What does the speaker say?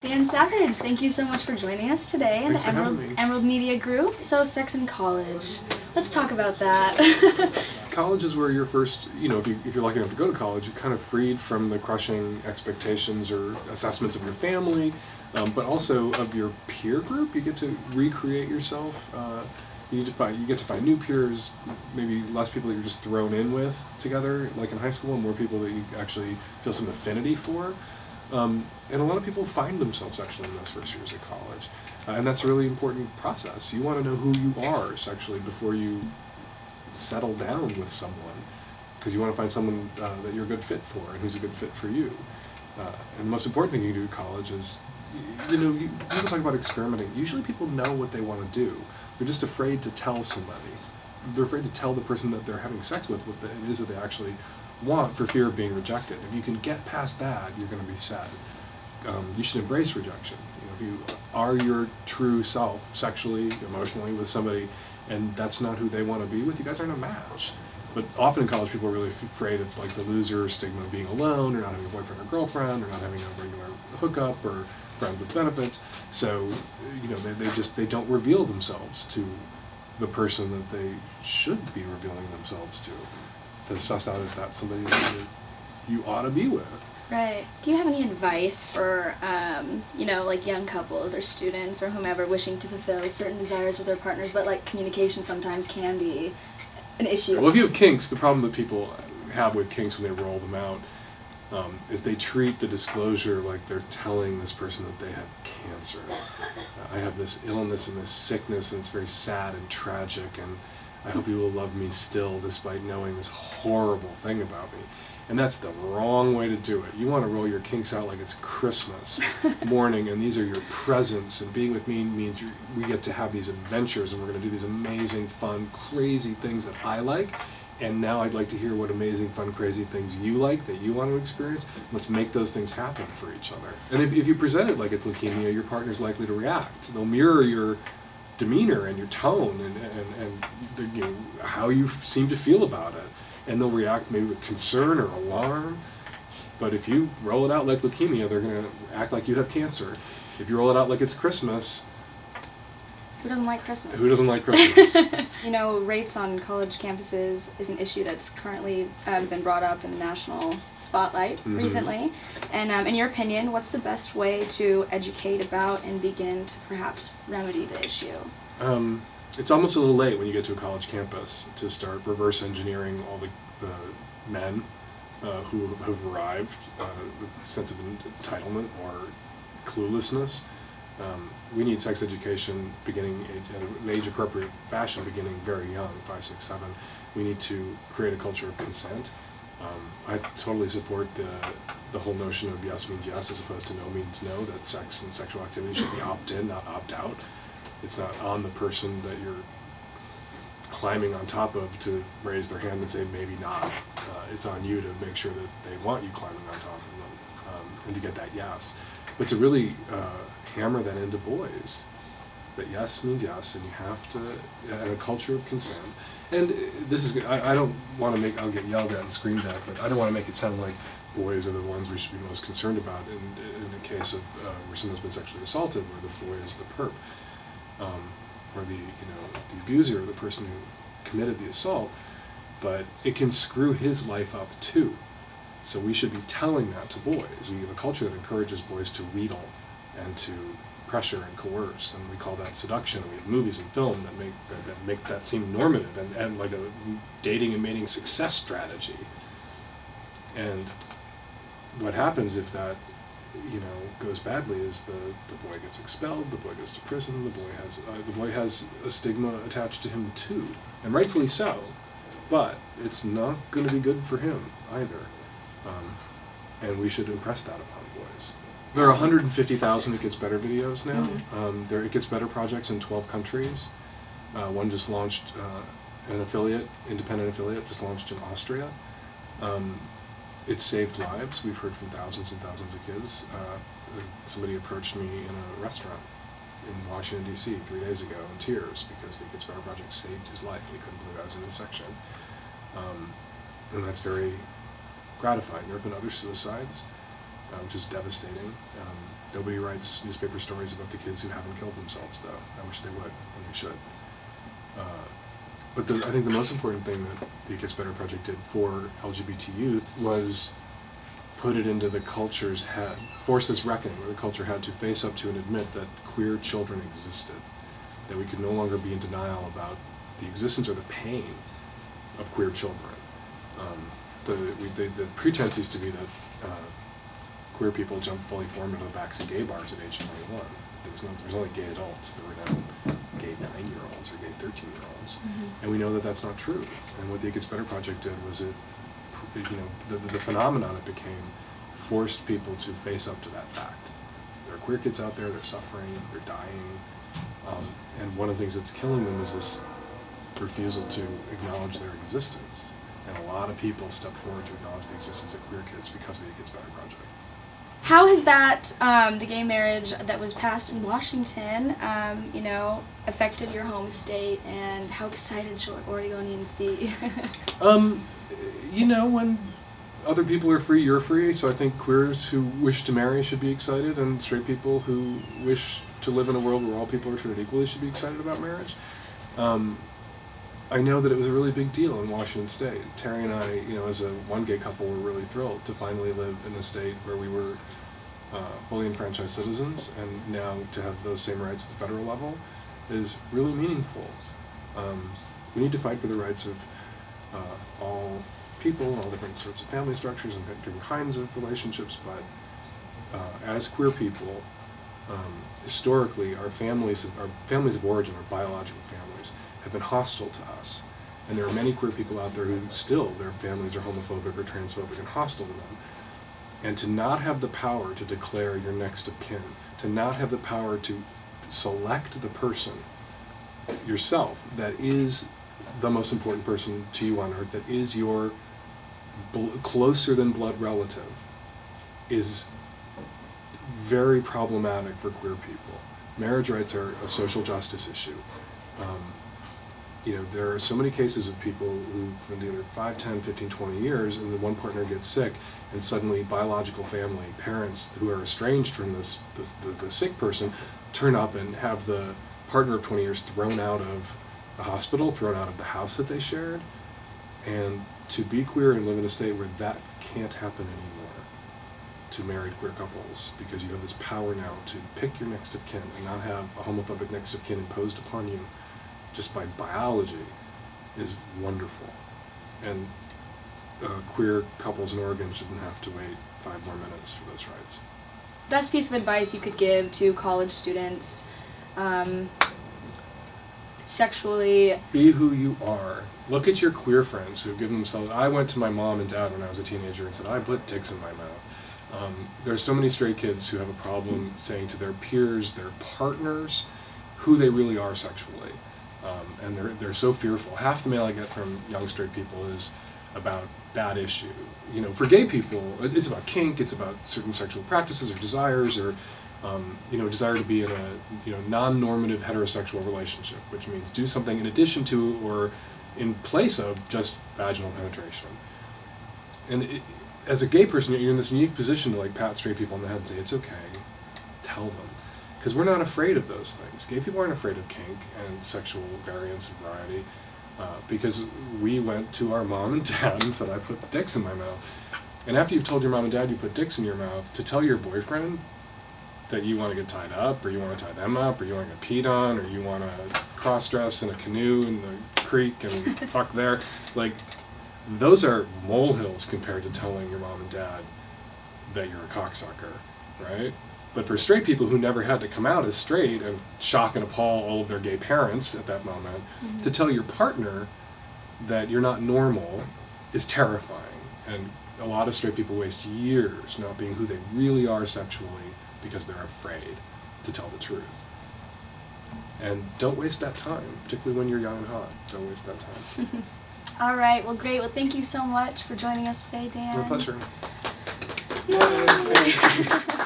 Dan Savage, thank you so much for joining us today in the Emerald Media Group. So, sex in college. Let's talk about that. College is where you're first, if you're lucky enough to go to college, you're kind of freed from the crushing expectations or assessments of your family, but also of your peer group. You get to recreate yourself. You get to find new peers, maybe less people that you're just thrown in with together, like in high school, and more people that you actually feel some affinity for. And a lot of people find themselves sexually in those first years of college. And that's a really important process. You want to know who you are sexually before you settle down with someone, because you want to find someone that you're a good fit for and who's a good fit for you. And the most important thing you do at college is, people talk about experimenting. Usually people know what they want to do. They're just afraid to tell somebody. They're afraid to tell the person that they're having sex with what it is that they actually want, for fear of being rejected. If you can get past that, you're going to be set. You should embrace rejection. If you are your true self, sexually, emotionally, with somebody, and that's not who they want to be with, you guys aren't a match. But often in college, people are really afraid of the loser stigma of being alone, or not having a boyfriend or girlfriend, or not having a regular hookup or friend with benefits. So, they don't reveal themselves to the person that they should be revealing themselves to suss out if that's somebody that you ought to be with. Right. Do you have any advice for, young couples or students or whomever wishing to fulfill certain desires with their partners, but communication sometimes can be an issue? Well, if you have kinks, the problem that people have with kinks when they roll them out is they treat the disclosure like they're telling this person that they have cancer. I have this illness and this sickness, and it's very sad and tragic, and I hope you will love me still despite knowing this horrible thing about me. And that's the wrong way to do it. You want to roll your kinks out like it's Christmas morning, and these are your presents, and being with me means we get to have these adventures, and we're going to do these amazing, fun, crazy things that I like. And now I'd like to hear what amazing, fun, crazy things you like that you want to experience. Let's make those things happen for each other. And if you present it like it's leukemia, your partner's likely to react. They'll mirror your demeanor and your tone and how you seem to feel about it, and they'll react maybe with concern or alarm. But if you roll it out like leukemia, they're going to act like you have cancer. If you roll it out like it's Christmas, who doesn't like Christmas? Who doesn't like Christmas? Rates on college campuses is an issue that's currently been brought up in the national spotlight recently. And in your opinion, what's the best way to educate about and begin to perhaps remedy the issue? It's almost a little late when you get to a college campus to start reverse engineering all the men who have arrived with a sense of entitlement or cluelessness. We need sex education beginning in an age-appropriate fashion, beginning very young, 5, 6, 7. We need to create a culture of consent. I totally support the whole notion of yes means yes as opposed to no means no, that sex and sexual activity should be opt-in, not opt-out. It's not on the person that you're climbing on top of to raise their hand and say maybe not. It's on you to make sure that they want you climbing on top of them and to get that yes. But to really hammer that into boys, that yes means yes, and you have to, and a culture of consent. And this is, I don't want to I'll get yelled at and screamed at, but I don't want to make it sound like boys are the ones we should be most concerned about in a case of where someone's been sexually assaulted, where the boy is the perp, or the abuser, or the person who committed the assault. But it can screw his life up too. So we should be telling that to boys. We have a culture that encourages boys to wheedle and to pressure and coerce, and we call that seduction. We have movies and film that make that seem normative and like a dating and mating success strategy. And what happens if that goes badly is the boy gets expelled, the boy goes to prison, the boy has a stigma attached to him too, and rightfully so. But it's not going to be good for him either. And we should impress that upon boys. There are 150,000 It Gets Better videos now. There are It Gets Better projects in 12 countries. One just launched, independent affiliate, just launched in Austria. It's saved lives. We've heard from thousands and thousands of kids. Somebody approached me in a restaurant in Washington, D.C. 3 days ago in tears because the It Gets Better project saved his life. He couldn't believe I was in this section. And that's very gratifying. There have been other suicides, which is devastating. Nobody writes newspaper stories about the kids who haven't killed themselves, though. I wish they would, and they should. But I think the most important thing that the It Gets Better Project did for LGBT youth was put it into the culture's head, force this reckoning where the culture had to face up to and admit that queer children existed, that we could no longer be in denial about the existence or the pain of queer children. The pretense used to be that queer people jumped fully formed into the backs of gay bars at age 21. There was only gay adults. There were now gay 9-year-olds or gay 13-year-olds, and we know that that's not true. And what the It Gets Better Project did was the phenomenon it became forced people to face up to that fact. There are queer kids out there. They're suffering. They're dying, and one of the things that's killing them is this refusal to acknowledge their existence. And a lot of people step forward to acknowledge the existence of queer kids because of the It Gets Better Project. How has that, the gay marriage that was passed in Washington, affected your home state, and how excited should Oregonians be? When other people are free, you're free, so I think queers who wish to marry should be excited, and straight people who wish to live in a world where all people are treated equally should be excited about marriage. I know that it was a really big deal in Washington State. Terry and I, as one gay couple, were really thrilled to finally live in a state where we were fully enfranchised citizens, and now to have those same rights at the federal level is really meaningful. We need to fight for the rights of all people, all different sorts of family structures and different kinds of relationships, but as queer people, historically, our families of origin, our biological families, have been hostile to us. And there are many queer people out there who still, their families are homophobic or transphobic and hostile to them. And to not have the power to declare your next of kin, to not have the power to select the person yourself that is the most important person to you on earth, that is your closer than blood relative, is very problematic for queer people. Marriage rights are a social justice issue. There are so many cases of people who've been together 5, 10, 15, 20 years, and then one partner gets sick, and suddenly biological family, parents who are estranged from the sick person, turn up and have the partner of 20 years thrown out of the hospital, thrown out of the house that they shared. And to be queer and live in a state where that can't happen anymore to married queer couples, because you have this power now to pick your next of kin and not have a homophobic next of kin imposed upon you just by biology, is wonderful. And queer couples in Oregon shouldn't have to wait 5 more minutes for those rights. Best piece of advice you could give to college students, sexually... Be who you are. Look at your queer friends who give themselves... I went to my mom and dad when I was a teenager and said, I put dicks in my mouth. There's so many straight kids who have a problem saying to their peers, their partners, who they really are sexually. And they're so fearful. Half the mail I get from young straight people is about that issue. For gay people, it's about kink, it's about certain sexual practices or desires, or desire to be in a non-normative heterosexual relationship, which means do something in addition to or in place of just vaginal penetration. And as a gay person, you're in this unique position to pat straight people on the head and say, it's okay, tell them. Because we're not afraid of those things. Gay people aren't afraid of kink and sexual variance and variety, because we went to our mom and dad and said, I put dicks in my mouth. And after you've told your mom and dad you put dicks in your mouth, to tell your boyfriend that you want to get tied up, or you want to tie them up, or you want to get peed on, or you want to cross-dress in a canoe in the creek and fuck there, those are molehills compared to telling your mom and dad that you're a cocksucker, right? But for straight people who never had to come out as straight and shock and appall all of their gay parents at that moment, to tell your partner that you're not normal is terrifying. And a lot of straight people waste years not being who they really are sexually because they're afraid to tell the truth. And don't waste that time, particularly when you're young and hot. Don't waste that time. All right, well, great. Well, thank you so much for joining us today, Dan. My pleasure. Yay.